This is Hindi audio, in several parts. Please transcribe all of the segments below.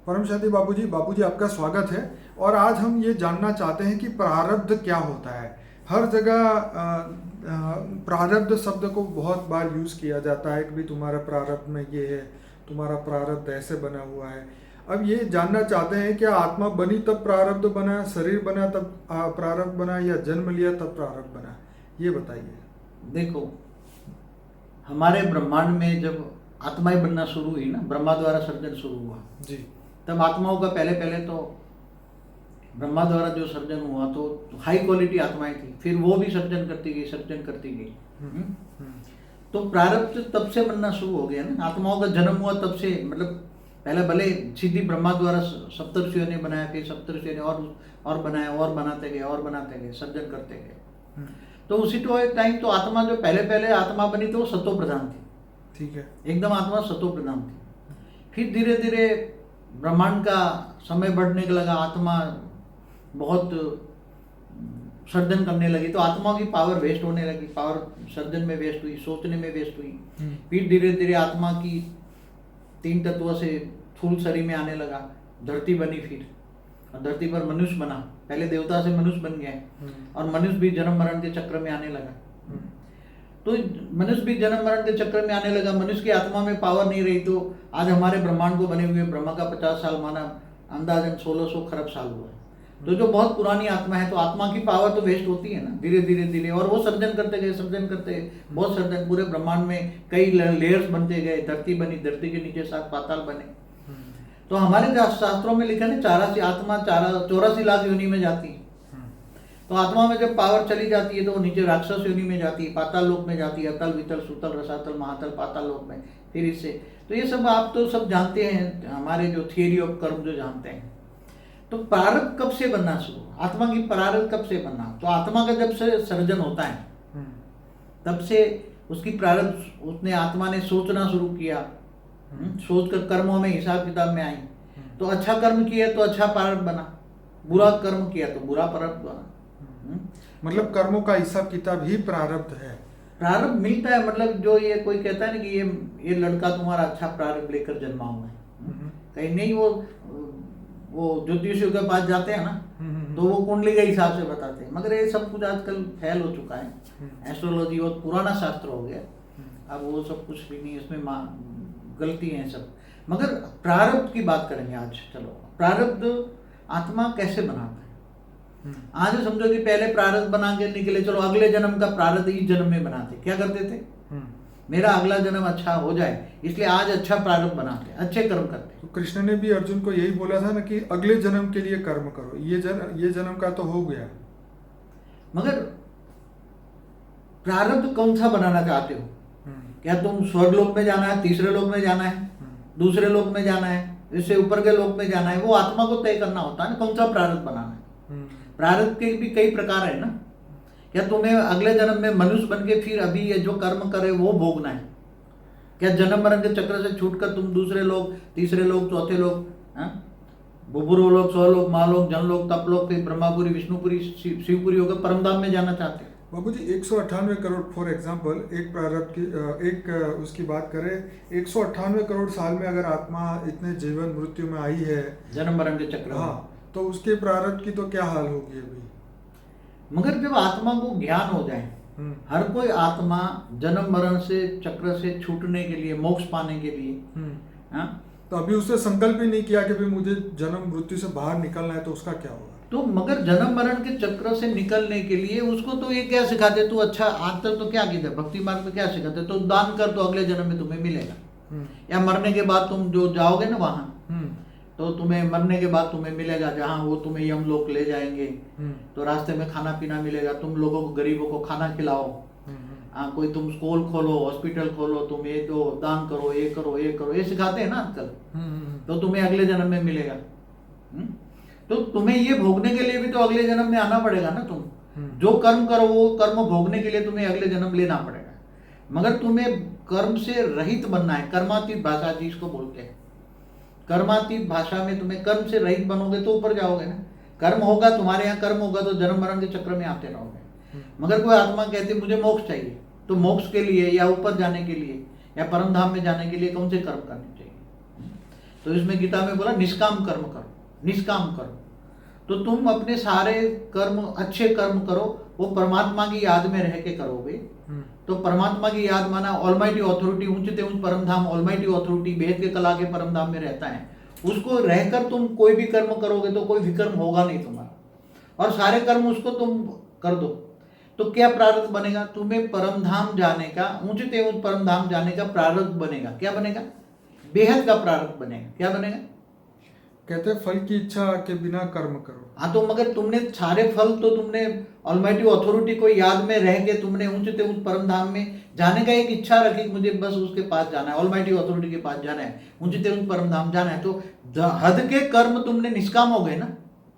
परम शांति बाबूजी आपका स्वागत है। और आज हम ये जानना चाहते हैं कि प्रारब्ध क्या होता है। हर जगह प्रारब्ध शब्द को बहुत बार यूज़ किया जाता है कि भी तुम्हारा प्रारब्ध में ये है, तुम्हारा प्रारब्ध ऐसे बना हुआ है। अब ये जानना चाहते हैं कि आत्मा बनी तब प्रारब्ध बना, शरीर बना तब प्रारब्ध बना, या जन्म लिया तब प्रारब्ध बना, ये बताइए। देखो, हमारे ब्रह्मांड में जब आत्माएं बनना शुरू हुई ना, ब्रह्मा द्वारा सर्जन शुरू हुआ जी। तब आत्माओं का पहले तो ब्रह्मा द्वारा जो सर्जन हुआ तो हाई क्वालिटी आत्माएं थी, फिर वो भी सर्जन करती गई। तो प्रारब्ध तब से बनना शुरू हो गया ना। आत्माओं का जन्म हुआ तब से, मतलब पहले भले सीधी ब्रह्मा द्वारा सप्तर्षियों ने बनाया, फिर सप्तर्षियों ने और बनाया, और बनाते गए, सर्जन करते गए। तो उसी टाइम तो आत्मा जो पहले आत्मा बनी तो वो सत्व प्रधान थी। ठीक है। एकदम आत्मा सत्व प्रधान थी। फिर धीरे धीरे ब्रह्मांड का समय बढ़ने लगा, आत्मा बहुत सर्जन करने लगी, तो आत्मा की पावर वेस्ट होने लगी, पावर सर्जन में वेस्ट हुई, सोचने में वेस्ट हुई। फिर धीरे धीरे आत्मा की 3 तत्वों से स्थूल शरीर में आने लगा, धरती बनी, फिर और धरती पर मनुष्य बना। पहले देवता से मनुष्य बन गया, और मनुष्य भी जन्म मरण के चक्र में आने लगा। तो मनुष्य भी जन्म मरण के चक्र में आने लगा। मनुष्य की आत्मा में पावर नहीं रही, तो आज हमारे ब्रह्मांड को बने हुए ब्रह्मा का 50 साल माना, अंदाजन 1600 खरब साल हुआ है। तो जो बहुत पुरानी आत्मा है, तो आत्मा की पावर तो वेस्ट होती है ना, धीरे धीरे, और वो सर्जन करते गए, बहुत सर्जन। पूरे ब्रह्मांड में कई लेयर्स बनते गए, धरती बनी, धरती के नीचे 7 पाताल बने। तो हमारे शास्त्रों में लिखा है 84 लाख योनि में जाती है। तो आत्मा में जब पावर चली जाती है तो वो नीचे राक्षस योनि में जाती है, पाताल लोक में जाती है, अतल वितल सुतल रसातल महातल पाताल लोक में। फिर इससे तो ये सब आप तो सब जानते हैं, हमारे जो थियरी ऑफ कर्म जो जानते हैं। तो प्रारब्ध कब से बनना शुरू, आत्मा की प्रारब्ध कब से बनना? तो आत्मा का जब से सर्जन होता है तब से उसकी प्रारब्ध, उसने आत्मा ने सोचना शुरू किया, सोचकर कर्मों में हिसाब किताब में आई। तो अच्छा कर्म किया तो अच्छा प्रारब्ध बना, बुरा कर्म किया तो बुरा प्रारब्ध बना। मतलब कर्मों का हिसाब किताब ही प्रारब्ध है। प्रारब्ध मिलता है, मतलब जो ये कोई कहता है ना कि ये लड़का तुम्हारा अच्छा प्रारब्ध लेकर जन्मा हुआ है, कहीं नहीं। वो ज्योतिषियों के पास जाते हैं ना, तो वो कुंडली के हिसाब से बताते हैं। मगर ये सब कुछ आजकल फैल हो चुका है, एस्ट्रोलॉजी बहुत पुराना शास्त्र हो गया, अब वो सब कुछ भी नहीं, इसमें गलती है सब। मगर प्रारब्ध की बात करेंगे आज। चलो, प्रारब्ध आत्मा कैसे बनाता है। आज समझो कि पहले प्रारब्ध बना के निकले, चलो अगले जन्म का प्रारब्ध इस जन्म में बनाते। क्या करते थे? मेरा अगला जन्म अच्छा हो जाए, इसलिए आज अच्छा प्रारब्ध बनाते, अच्छे कर्म करते। तो कृष्ण ने भी अर्जुन को यही बोला था ना कि अगले जन्म के लिए कर्म करो, ये जन्म का तो हो गया। मगर प्रारब्ध कौन सा बनाना चाहते हो? क्या तुम स्वर्गलोक में जाना है, तीसरे लोक में जाना है, दूसरे लोक में जाना है, इससे ऊपर के लोक में जाना है? वो आत्मा को तय करना होता है ना, कौन सा प्रारब्ध बनाना है। प्रारब्ध के भी कई प्रकार है ना। क्या तुम्हें अगले जन्म में मनुष्य बन के फिर अभी ये जो कर्म करे वो भोगना है? क्या जन्म मरण के चक्र से छूटकर तुम दूसरे लोग, तीसरे लोग, चौथे लोग, बुबुरो लोग, स्वलोक, महालोक, जनलोक, तपलोक, फिर ब्रह्मापुरी, विष्णुपुरी, शिवपुरी होकर परमधाम में जाना चाहते हैं? बाबूजी 198 करोड़, फॉर एग्जाम्पल, एक प्रारब्ध की उसकी बात करें, 198 करोड़ साल में अगर आत्मा इतने जीवन मृत्यु में आई है, जन्म मरण के चक्र, हाँ, तो उसके प्रारब्ध की तो क्या हाल होगी अभी। मगर जब आत्मा को ज्ञान हो जाए, हर कोई आत्मा जन्म मरण से चक्र से छूटने के लिए, मोक्ष पाने के लिए, तो अभी उसने संकल्प ही नहीं किया कि भी मुझे जन्म मृत्यु से बाहर निकलना है, तो उसका क्या होगा? तो मगर जन्म मरण के चक्र से निकलने के लिए उसको तो ये क्या सिखाते, तू अच्छा आज तक तो क्या किया भक्ति मार्ग में, क्या सिखाते, तो दान कर, तो अगले जन्म में तुम्हें मिलेगा। या मरने के बाद तुम जो जाओगे ना वहां, तो तुम्हें मरने के बाद तुम्हें मिलेगा, जहाँ वो तुम्हें यमलोक ले जाएंगे, तो रास्ते में खाना पीना मिलेगा, तुम लोगों को, गरीबों को खाना खिलाओ, कोई तुम स्कूल खोलो, हॉस्पिटल खोलो, तुम ये दो, दान करो, ये करो, ये करो, ये सिखाते हैं ना आजकल। तो तुम्हें अगले जन्म में मिलेगा। तो तुम्हें ये भोगने के लिए भी तो अगले जन्म में आना पड़ेगा ना। तुम जो कर्म करो वो कर्म भोगने के लिए तुम्हें अगले जन्म लेना पड़ेगा। मगर तुम्हें कर्म से रहित बनना है, कर्मातीत भाषा जिसको बोलते हैं। कर्मातीत भाषा में तुम्हें कर्म से रहित बनोगे तो ऊपर जाओगे ना। कर्म होगा, तुम्हारे यहाँ कर्म होगा तो जन्म मरण के चक्र में आते रहोगे। मगर कोई आत्मा कहती मुझे मोक्ष चाहिए, तो मोक्ष के लिए या ऊपर जाने के लिए या परम धाम में जाने के लिए कौन से कर्म करने चाहिए? तो इसमें गीता में बोला निष्काम कर्म करो, निष्काम करो। तो तुम अपने सारे कर्म, अच्छे कर्म करो, वो परमात्मा की याद में रह के करोगे। तो परमात्मा की याद माना ऑलमाइटी अथॉरिटी, ऊंचते ऊंच परम धाम, ऑलमाइटी अथॉरिटी बेहद के कला के परम धाम में रहता है। उसको रहकर तुम कोई भी कर्म करोगे तो कोई विकर्म होगा नहीं तुम्हारा, और सारे कर्म उसको तुम कर दो। तो क्या प्रारब्ध बनेगा? तुम्हें परम धाम जाने का, ऊंचते ऊंच परम धाम जाने का प्रारब्ध बनेगा। क्या बनेगा? बेहद का प्रारब्ध बनेगा। क्या बनेगा? कहते हैं फल की इच्छा के बिना कर्म करो। हाँ, तो मगर तुमने सारे फल तो तुमने ऑलमाइटी अथॉरिटी को याद में रह के तुमने ऊंचते ऊंच परम धाम में जाने का एक इच्छा रखी, मुझे बस उसके पास जाना है, ऑलमाइटी अथॉरिटी के पास जाना है, ऊंचते ऊंच परम धाम जाना है। तो हद के कर्म तुमने निष्काम हो गए ना।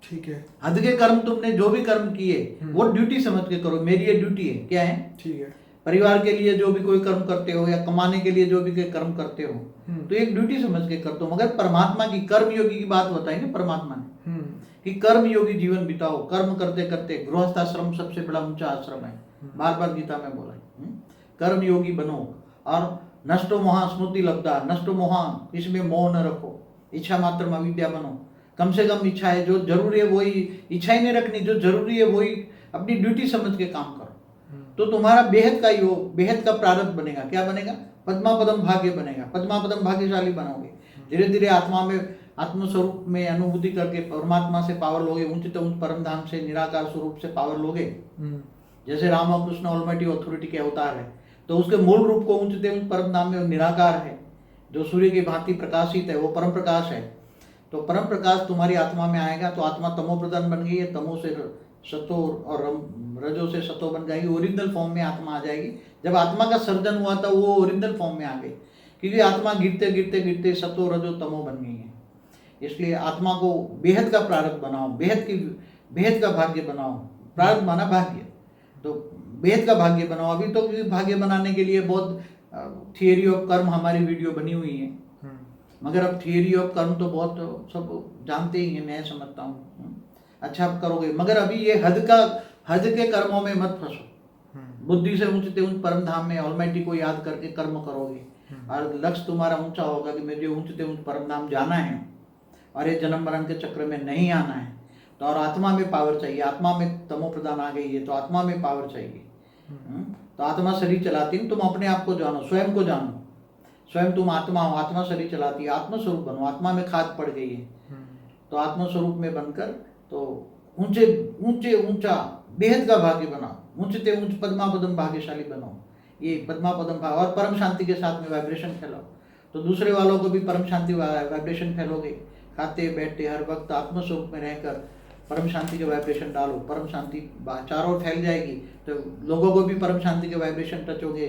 ठीक है। हद के कर्म तुमने जो भी कर्म किए वो ड्यूटी समझ के करो, मेरी ये ड्यूटी है। क्या है? ठीक है। परिवार के लिए जो भी कोई कर्म करते हो या कमाने के लिए जो भी कोई कर्म करते हो तो एक ड्यूटी समझ के करते हो। मगर परमात्मा की, कर्म योगी की बात बताई ना परमात्मा ने कि कर्म योगी जीवन बिताओ, कर्म करते करते। गृहस्थ आश्रम सबसे बड़ा ऊंचा आश्रम है, बार बार गीता में बोला है। कर्म योगी बनो और नष्टो मोहा स्मृति लब्धा, नष्टो मोहा, इसमें मोह न रखो, इच्छा मात्र अविद्या बनो। कम से कम इच्छा है, जो जरूरी है वही, इच्छा ही नहीं रखनी, जो जरूरी है वही अपनी ड्यूटी समझ के काम करो। तो तुम्हारा बेहद का योग, बेहद का प्रारब्ध बनेगा। क्या बनेगा? पद्मापदम भाग्य बनेगा, पद्मापदम भाग्यशाली बनोगे। धीरे धीरे आत्मा में, आत्मस्वरूप में अनुभूति करके परमात्मा से पावर लोगे, ऊंचते ऊंच परम धाम से, निराकार स्वरूप से पावर लोगे। जैसे राम और कृष्ण ऑलमाइटी अथॉरिटी के अवतार है, तो उसके मूल रूप को ऊंचते ऊंच परम धाम में निराकार है, जो सूर्य की भांति प्रकाशित है, वो परम प्रकाश है। तो परम प्रकाश तुम्हारी आत्मा में आएगा तो आत्मा तमो प्रधान बन गई है, तमो से सतो और रजो से सतो बन जाएगी, ओरिजिनल फॉर्म में आत्मा आ जाएगी। जब आत्मा का सर्जन हुआ था वो ओरिजिनल फॉर्म में आ गई, क्योंकि आत्मा गिरते गिरते गिरते सतो रजो तमो बन गई है। इसलिए आत्मा को बेहद का प्रारब्ध बनाओ, बेहद का भाग्य बनाओ। प्रारब्ध माना भाग्य, तो बेहद का भाग्य बनाओ। अभी तो भाग्य बनाने के लिए बहुत थियरी ऑफ कर्म हमारी वीडियो बनी हुई है, मगर अब थियरी ऑफ कर्म तो बहुत सब जानते ही हैं, मैं समझता हूँ। अच्छा आप करोगे, मगर अभी ये हद के कर्मों में मत फंसो। बुद्धि से ऊंचते ऊंच परम धाम में ऑलमाइटी को याद करके कर्म करोगे और लक्ष्य तुम्हारा ऊंचा होगा कि मुझे ऊंचते ऊंच परम धाम जाना है और ये जन्म मरण के चक्र में नहीं आना है। तो और आत्मा में पावर चाहिए, आत्मा में तमो प्रदान आ गई है तो आत्मा में पावर चाहिए। तो आत्मा शरीर चलाती है, तुम अपने आप को जानो, स्वयं को जानो, स्वयं तुम आत्मा हो, आत्मा शरीर चलाती है, आत्मस्वरूप बनो। आत्मा में खाद पड़ गई है तो आत्मस्वरूप में बनकर तो ऊंचा बेहद का भाग्य बनाओ, ऊंचते ऊंच पद्मापदम भाग्यशाली बनो। ये पद्मापदम भाग और परम शांति के साथ में वाइब्रेशन फैलाओ, तो दूसरे वालों को भी परम शांति वाइब्रेशन फैलोगे। खाते बैठते हर वक्त आत्मस्वरूप में रहकर परम शांति के वाइब्रेशन डालो, परम शांति चारों ओर फैल जाएगी तो लोगों को भी परम शांति के वाइब्रेशन टच होगे।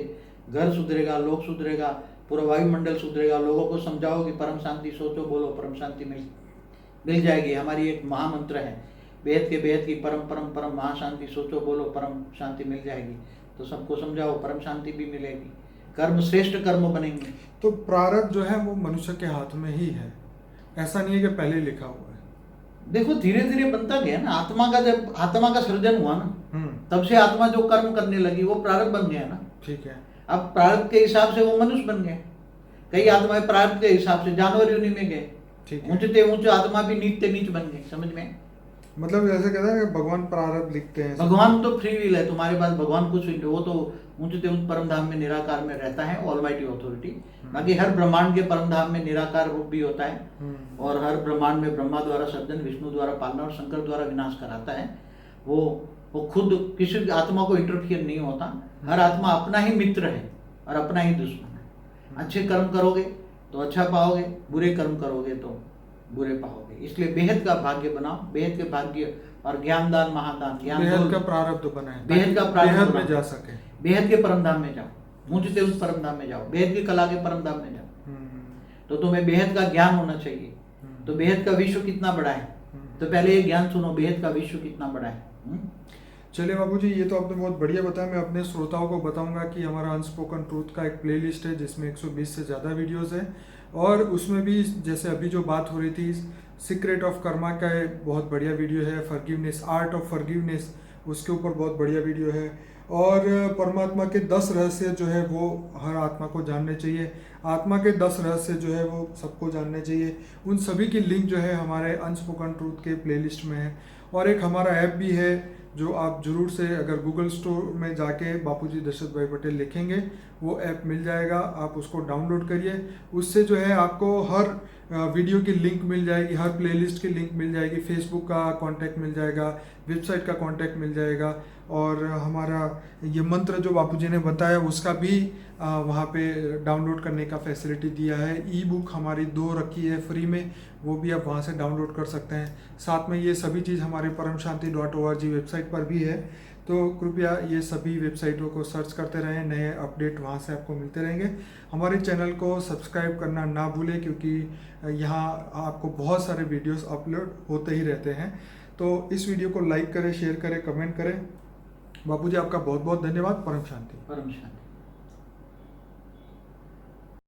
घर सुधरेगा, लोग सुधरेगा, पूरा वायुमंडल सुधरेगा। लोगों को समझाओ कि परम शांति सोचो, बोलो, परम शांति मिल जाएगी। हमारी एक महामंत्र है, बेहद की परम परम परम महाशांति सोचो, बोलो, परम शांति मिल जाएगी। तो सबको समझाओ, परम शांति भी मिलेगी, कर्म श्रेष्ठ कर्म बनेंगे। तो प्रारब्ध जो है वो मनुष्य के हाथ में ही है, ऐसा नहीं है कि पहले लिखा हुआ है। देखो धीरे धीरे बनता गया ना, जब आत्मा का सृजन हुआ ना तब से आत्मा जो कर्म करने लगी वो प्रारब्ध बन गया ना। ठीक है। अब प्रारब्ध के हिसाब से वो मनुष्य बन गए, कई आत्माएं प्रारब्ध के हिसाब से जानवर योनि में गए, ऊंचते ऊंचे आत्मा भी नीचते नीच बन गए। समझ में? मतलब जैसे कहते हैं कि भगवान प्रारब्ध लिखते हैं। भगवान तो फ्री विल है, तुम्हारे पास भगवान कुछ, वो तो ऊंचते ऊंच परम धाम में निराकार में रहता है, ऑलमाइटी अथॉरिटी। बाकी हर ब्रह्मांड के परम धाम में निराकार रूप भी होता है और हर ब्रह्मांड में ब्रह्मा द्वारा सर्जन, विष्णु द्वारा पालना और शंकर द्वारा विनाश कराता है। वो खुद किसी आत्मा को इंटरफियर नहीं होता। हर आत्मा अपना ही मित्र है और अपना ही दुश्मन है। अच्छे कर्म करोगे तो अच्छा पाओगे, बुरे कर्म करोगे तो बुरे पाओगे। इसलिए बेहद का भाग्य बनाओ, बेहद के भाग्य और ज्ञानदान महादान, बेहद का प्रारब्ध बनाए, बेहद का प्रारब्ध में जा सके, बेहद के परम धाम में जाओ, ऊंचते उस परम धाम में जाओ, बेहद की कला के परम धाम में जाओ। तो तुम्हें बेहद का ज्ञान होना चाहिए। तो बेहद का विश्व कितना बड़ा है, तो पहले ये ज्ञान सुनो, बेहद का विश्व कितना बड़ा है। चलिए बाबूजी, ये तो आपने बहुत बढ़िया बताया। मैं अपने श्रोताओं को बताऊंगा कि हमारा अनस्पोकन ट्रूथ का एक प्लेलिस्ट है जिसमें 120 से ज़्यादा वीडियोस हैं और उसमें भी जैसे अभी जो बात हो रही थी सीक्रेट ऑफ कर्मा का बहुत बढ़िया वीडियो है, फॉरगिवनेस, आर्ट ऑफ फॉरगिवनेस, उसके ऊपर बहुत बढ़िया वीडियो है और परमात्मा के 10 रहस्य जो है वो हर आत्मा को जानने चाहिए। आत्मा के 10 रहस्य जो है वो सबको जानने चाहिए। उन सभी की लिंक जो है हमारे अनस्पोकन ट्रूथ के प्लेलिस्ट में है। और एक हमारा ऐप भी है जो आप जरूर से अगर गूगल स्टोर में जाके बापूजी दशरथ भाई पटेल लिखेंगे वो ऐप मिल जाएगा, आप उसको डाउनलोड करिए। उससे जो है आपको हर वीडियो की लिंक मिल जाएगी, हर प्लेलिस्ट की लिंक मिल जाएगी, फेसबुक का कांटेक्ट मिल जाएगा, वेबसाइट का कांटेक्ट मिल जाएगा। और हमारा ये मंत्र जो बापूजी ने बताया उसका भी वहाँ पे डाउनलोड करने का फैसिलिटी दिया है। ई बुक हमारी 2 रखी है फ्री में, वो भी आप वहाँ से डाउनलोड कर सकते हैं। साथ में ये सभी चीज़ हमारे परमशांति.org वेबसाइट पर भी है, तो कृपया ये सभी वेबसाइटों को सर्च करते रहें, नए अपडेट वहाँ से आपको मिलते रहेंगे। हमारे चैनल को सब्सक्राइब करना ना भूलें क्योंकि यहाँ आपको बहुत सारे वीडियोस अपलोड होते ही रहते हैं। तो इस वीडियो को लाइक करें, शेयर करें, कमेंट करें। बापूजी आपका बहुत बहुत धन्यवाद। परम शांति। परम शांति।